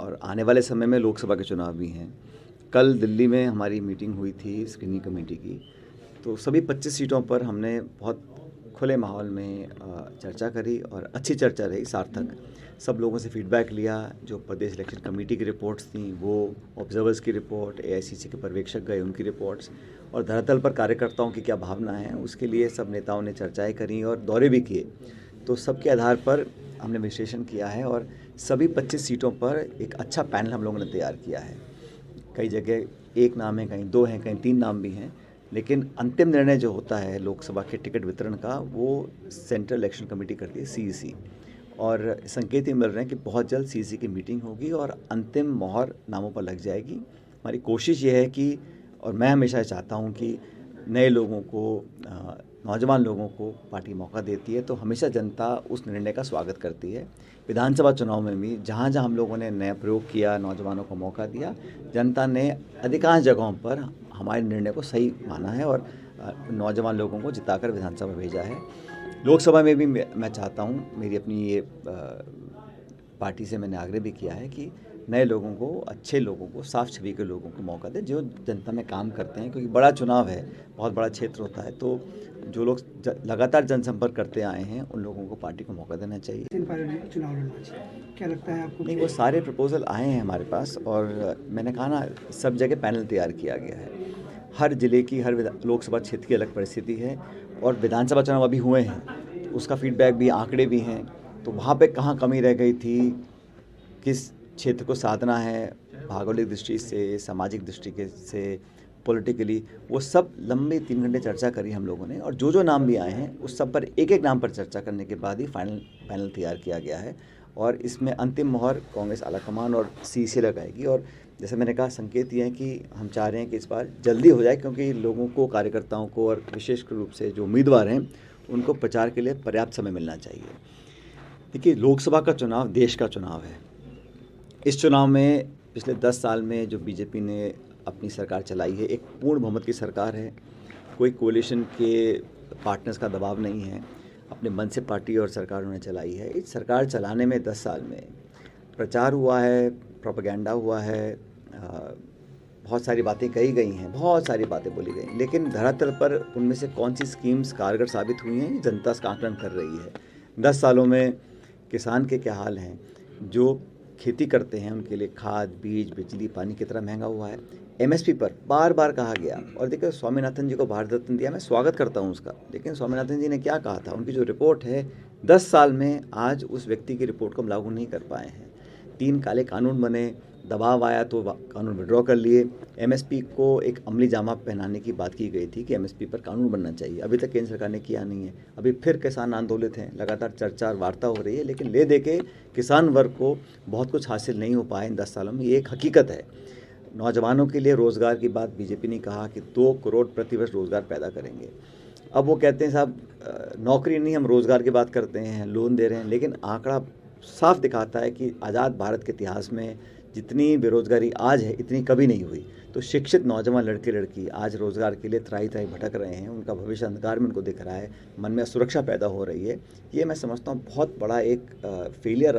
और आने वाले समय में लोकसभा के चुनाव भी हैं। कल दिल्ली में हमारी मीटिंग हुई थी स्क्रीनिंग कमेटी की, तो सभी 25 सीटों पर हमने बहुत खुले माहौल में चर्चा करी और अच्छी चर्चा रही, सार्थक। सब लोगों से फीडबैक लिया, जो प्रदेश इलेक्शन कमेटी की रिपोर्ट्स थी वो, ऑब्जर्वर्स की रिपोर्ट, एआईसीसी के पर्यवेक्षक गए उनकी रिपोर्ट्स, और धरातल पर कार्यकर्ताओं की क्या भावना है उसके लिए सब नेताओं ने चर्चाएं करी और दौरे भी किए। तो सबके आधार पर हमने विश्लेषण किया है और सभी 25 सीटों पर एक अच्छा पैनल हम लोगों ने तैयार किया है। कई जगह एक नाम है, कहीं दो हैं, कहीं तीन नाम भी हैं, लेकिन अंतिम निर्णय जो होता है लोकसभा के टिकट वितरण का वो सेंट्रल इलेक्शन कमेटी करती है, सीईसी। और संकेत ही मिल रहे हैं कि बहुत जल्द सीईसी की मीटिंग होगी और अंतिम मोहर नामों पर लग जाएगी। हमारी कोशिश ये है कि, और मैं हमेशा चाहता हूँ कि नए लोगों को, नौजवान लोगों को पार्टी मौका देती है, तो हमेशा जनता उस निर्णय का स्वागत करती है। विधानसभा चुनाव में भी जहाँ जहाँ हम लोगों ने नया प्रयोग किया, नौजवानों को मौका दिया, जनता ने अधिकांश जगहों पर हमारे निर्णय को सही माना है और नौजवान लोगों को जिताकर विधानसभा भेजा है। लोकसभा में भी मैं चाहता हूँ, मेरी अपनी ये पार्टी से मैंने आग्रह भी किया है कि नए लोगों को, अच्छे लोगों को, साफ छवि के लोगों को मौका दें जो जनता में काम करते हैं, क्योंकि बड़ा चुनाव है, बहुत बड़ा क्षेत्र होता है, तो जो लोग लगातार जनसंपर्क करते आए हैं उन लोगों को पार्टी को मौका देना चाहिए। चुनाव लड़ना चाहिए, क्या लगता है आपको? नहीं, वो सारे प्रपोजल आए हैं हमारे पास और मैंने कहा ना, सब जगह पैनल तैयार किया गया है। हर जिले की, हर लोकसभा क्षेत्र की अलग परिस्थिति है और विधानसभा चुनाव अभी हुए हैं, तो उसका फीडबैक भी, आंकड़े भी हैं, तो वहाँ पे कहाँ कमी रह गई थी, किस क्षेत्र को साधना है भौगोलिक दृष्टि से, सामाजिक दृष्टि से, पॉलिटिकली, वो सब लंबी 3 घंटे चर्चा करी हम लोगों ने। और जो जो नाम भी आए हैं उस सब पर एक एक नाम पर चर्चा करने के बाद ही पैनल तैयार किया गया है और इसमें अंतिम मोहर कांग्रेस आलाकमान और सीईसी लगाएगी। और जैसे मैंने कहा, संकेत ये है कि हम चाह रहे हैं कि इस बार जल्दी हो जाए, क्योंकि लोगों को, कार्यकर्ताओं को और विशेष रूप से जो उम्मीदवार हैं उनको प्रचार के लिए पर्याप्त समय मिलना चाहिए। देखिए, लोकसभा का चुनाव देश का चुनाव है। इस चुनाव में पिछले 10 साल में जो बीजेपी ने अपनी सरकार चलाई है, एक पूर्ण बहुमत की सरकार है, कोई कोalition के पार्टनर्स का दबाव नहीं है, अपने मन से पार्टी और सरकार उन्होंने चलाई है। इस सरकार चलाने में 10 साल में प्रचार हुआ है, प्रोपेगेंडा हुआ है, बहुत सारी बातें कही गई हैं, बहुत सारी बातें बोली गई, लेकिन धरातल पर उनमें से कौन सी स्कीम्स कारगर साबित हुई हैं, जनता इसका आकलन कर रही है। 10 सालों में किसान के क्या हाल हैं, जो खेती करते हैं उनके लिए खाद, बीज, बिजली, पानी कितना महंगा हुआ है। एमएसपी पर बार बार कहा गया, और देखिए स्वामीनाथन जी को भारत रत्न दिया, मैं स्वागत करता हूं उसका, लेकिन स्वामीनाथन जी ने क्या कहा था, उनकी जो रिपोर्ट है 10 साल में आज उस व्यक्ति की रिपोर्ट को हम लागू नहीं कर पाए हैं। 3 काले कानून बने, दबाव आया तो कानून विड्रॉ कर लिए। एमएसपी को एक अमली जामा पहनाने की बात की गई थी कि एमएसपी पर कानून बनना चाहिए, अभी तक केंद्र सरकार ने किया नहीं है। अभी फिर किसान आंदोलित हैं, लगातार चर्चा और वार्ता हो रही है, लेकिन ले दे के किसान वर्ग को बहुत कुछ हासिल नहीं हो पाए इन 10 सालों में, ये एक हकीकत है। नौजवानों के लिए रोज़गार की बात बीजेपी ने कहा कि 2 करोड़ प्रतिवर्ष रोज़गार पैदा करेंगे। अब वो कहते हैं साहब, नौकरी नहीं, हम रोज़गार की बात करते हैं, लोन दे रहे हैं, लेकिन आंकड़ा साफ दिखाता है कि आज़ाद भारत के इतिहास में जितनी बेरोज़गारी आज है इतनी कभी नहीं हुई। तो शिक्षित नौजवान लड़के लड़की आज रोज़गार के लिए त्राही त्राही भटक रहे हैं, उनका भविष्य अंधकार में उनको दिख रहा है, मन में असुरक्षा पैदा हो रही है। ये मैं समझता हूँ बहुत बड़ा एक फेलियर रहा है।